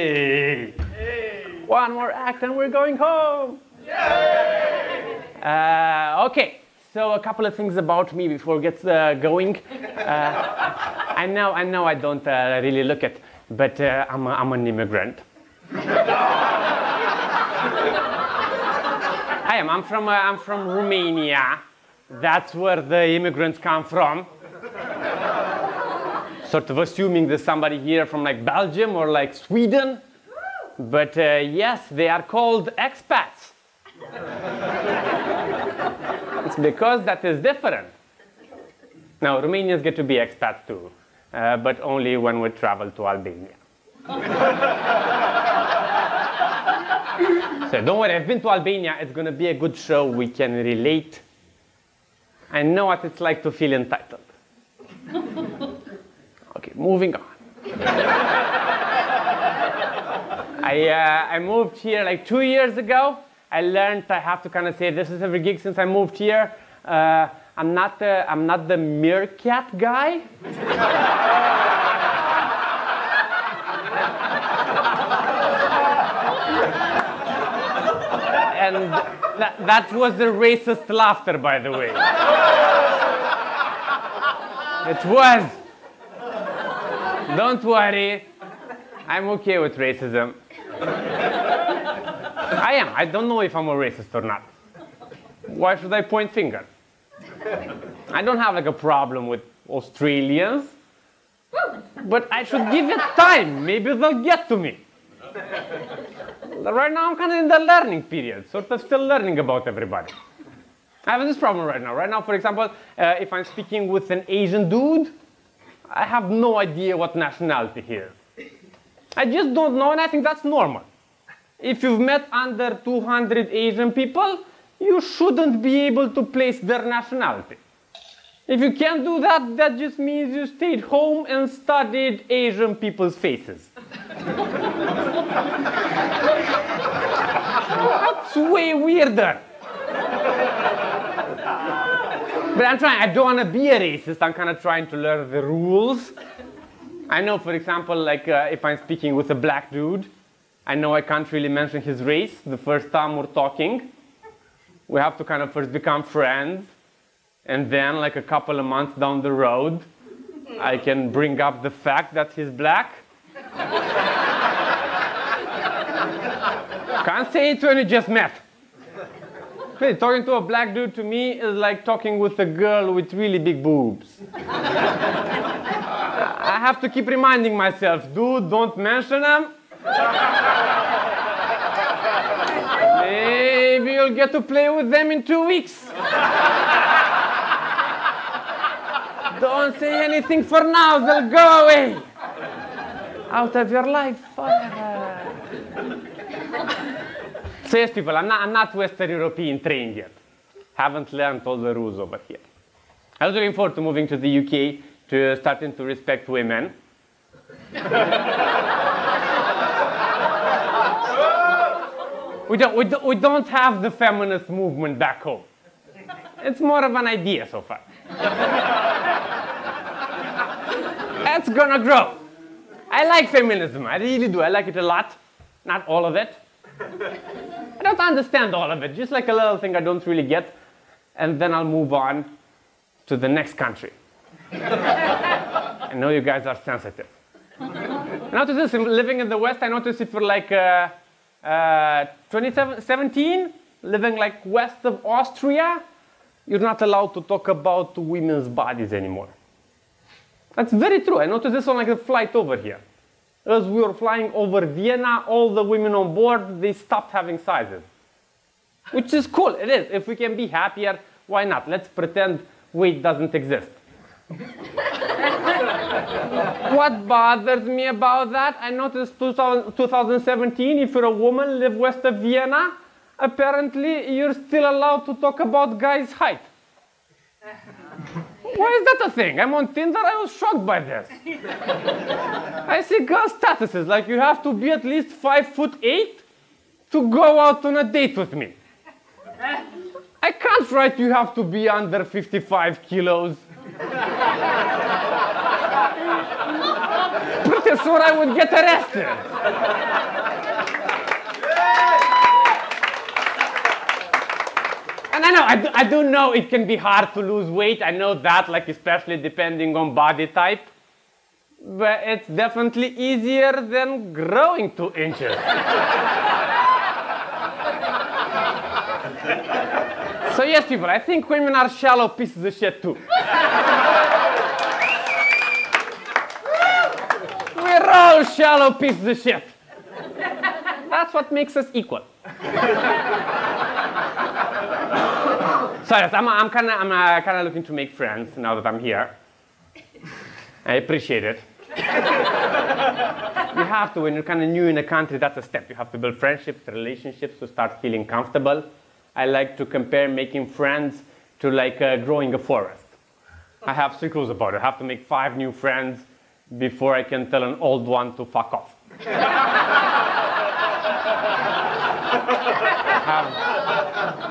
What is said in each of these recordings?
Hey! One more act and we're going home! Okay, so a couple of things about me before it gets going. I know I don't really look it, but I'm an immigrant. I'm from Romania. That's where the immigrants come from. Sort of assuming there's somebody here from like Belgium or like Sweden. But yes, they are called expats. It's because that is different. Now, Romanians get to be expats too, but only when we travel to Albania. So don't worry, I've been to Albania. It's going to be a good show. We can relate. I know what it's like to feel entitled. Okay, moving on. I moved here like 2 years ago. I learned I have to kind of say this is every gig since I moved here. I'm not the meerkat guy. And that was the racist laughter, by the way. It was. Don't worry. I'm okay with racism. I am. I don't know if I'm a racist or not. Why should I point fingers? I don't have like a problem with Australians. But I should give it time. Maybe they'll get to me. Right now I'm kind of in the learning period. Sort of still learning about everybody. I have this problem right now. Right now, for example, if I'm speaking with an Asian dude, I have no idea what nationality he is. I just don't know, and I think that's normal. If you've met under 200 Asian people, you shouldn't be able to place their nationality. If you can't do that, that just means you stayed home and studied Asian people's faces. That's way weirder. But I'm trying, I don't want to be a racist. I'm kind of trying to learn the rules. I know, for example, like if I'm speaking with a black dude, I know I can't really mention his race the first time we're talking. We have to kind of first become friends. And then, like a couple of months down the road, I can bring up the fact that he's black. Can't say it when you just met. Hey, talking to a black dude to me is like talking with a girl with really big boobs. I have to keep reminding myself, dude, don't mention them. Maybe you'll get to play with them in 2 weeks. Don't say anything for now, they'll go away. Out of your life forever. So yes, people, I'm not Western European trained yet. Haven't learned all the rules over here. I was looking forward to moving to the UK to starting to respect women. We don't have the feminist movement back home. It's more of an idea so far. It's gonna grow. I like feminism, I really do. I like it a lot. Not all of it. I don't understand all of it, just like a little thing I don't really get. And then I'll move on to the next country. I know you guys are sensitive. I noticed this, living in the West, I noticed if you're like 17, living like west of Austria, you're not allowed to talk about women's bodies anymore. That's very true. I noticed this on like a flight over here. As we were flying over Vienna, all the women on board, they stopped having sizes. Which is cool, it is. If we can be happier, why not? Let's pretend weight doesn't exist. What bothers me about that, I noticed 2017, if you're a woman, live west of Vienna, apparently you're still allowed to talk about guys' height. Why is that a thing? I'm on Tinder, I was shocked by this. I see girl statuses, like you have to be at least 5'8" to go out on a date with me. I can't write you have to be under 55 kilos. Pretty for sure I would get arrested. And I know, I do know it can be hard to lose weight. I know that, like, especially depending on body type. But it's definitely easier than growing 2 inches. So yes, people, I think women are shallow pieces of shit too. We're all shallow pieces of shit. That's what makes us equal. So yes, I'm kind of looking to make friends now that I'm here. I appreciate it. You have to, when you're kind of new in a country, that's a step. You have to build friendships, relationships to start feeling comfortable. I like to compare making friends to like growing a forest. I have 3 rules about it. I have to make 5 new friends before I can tell an old one to fuck off.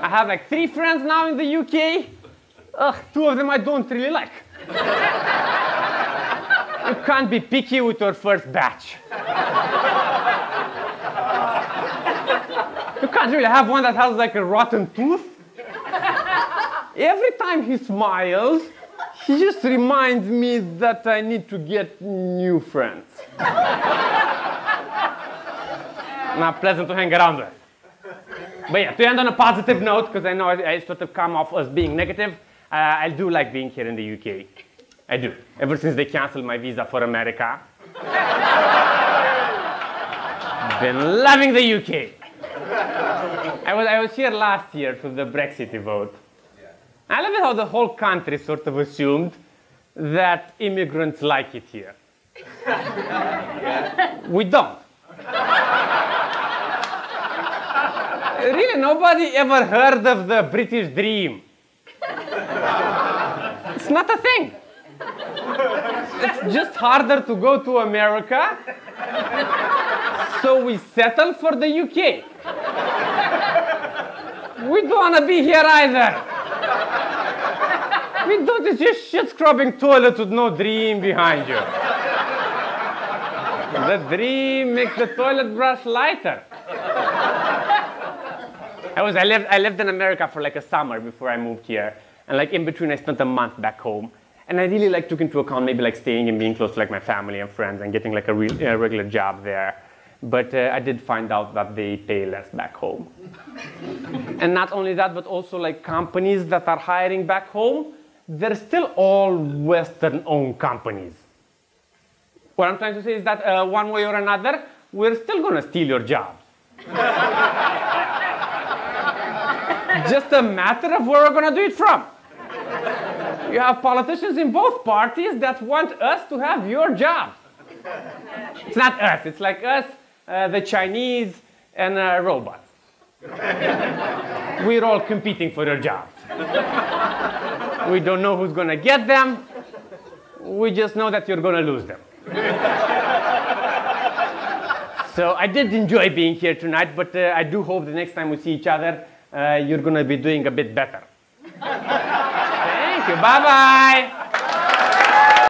I have like 3 friends now in the UK. Ugh, 2 of them I don't really like. You can't be picky with your first batch. You can't really have one that has like a rotten tooth. Every time he smiles, he just reminds me that I need to get new friends. Not pleasant to hang around with. But yeah, to end on a positive note, because I know I sort of come off as being negative, I do like being here in the UK. I do. Ever since they canceled my visa for America. Been loving the UK. I was here last year for the Brexit vote. I love it how the whole country sort of assumed that immigrants like it here. We don't. Really, nobody ever heard of the British dream. It's not a thing. It's just harder to go to America, so we settle for the UK. We don't want to be here either. We don't, it's just shit-scrubbing toilets with no dream behind you. The dream makes the toilet brush lighter. I lived in America for like a summer before I moved here. And like in between, I spent a month back home. And I really like took into account maybe like staying and being close to like my family and friends and getting like a regular job there. But I did find out that they pay less back home. And not only that, but also like companies that are hiring back home, they're still all Western-owned companies. What I'm trying to say is that one way or another, we're still going to steal your jobs. Just a matter of where we're going to do it from. You have politicians in both parties that want us to have your jobs. It's not us, it's like us, the Chinese, and robots. We're all competing for your jobs. We don't know who's going to get them. We just know that you're going to lose them. So I did enjoy being here tonight, but I do hope the next time we see each other, you're going to be doing a bit better. Thank you. Bye-bye.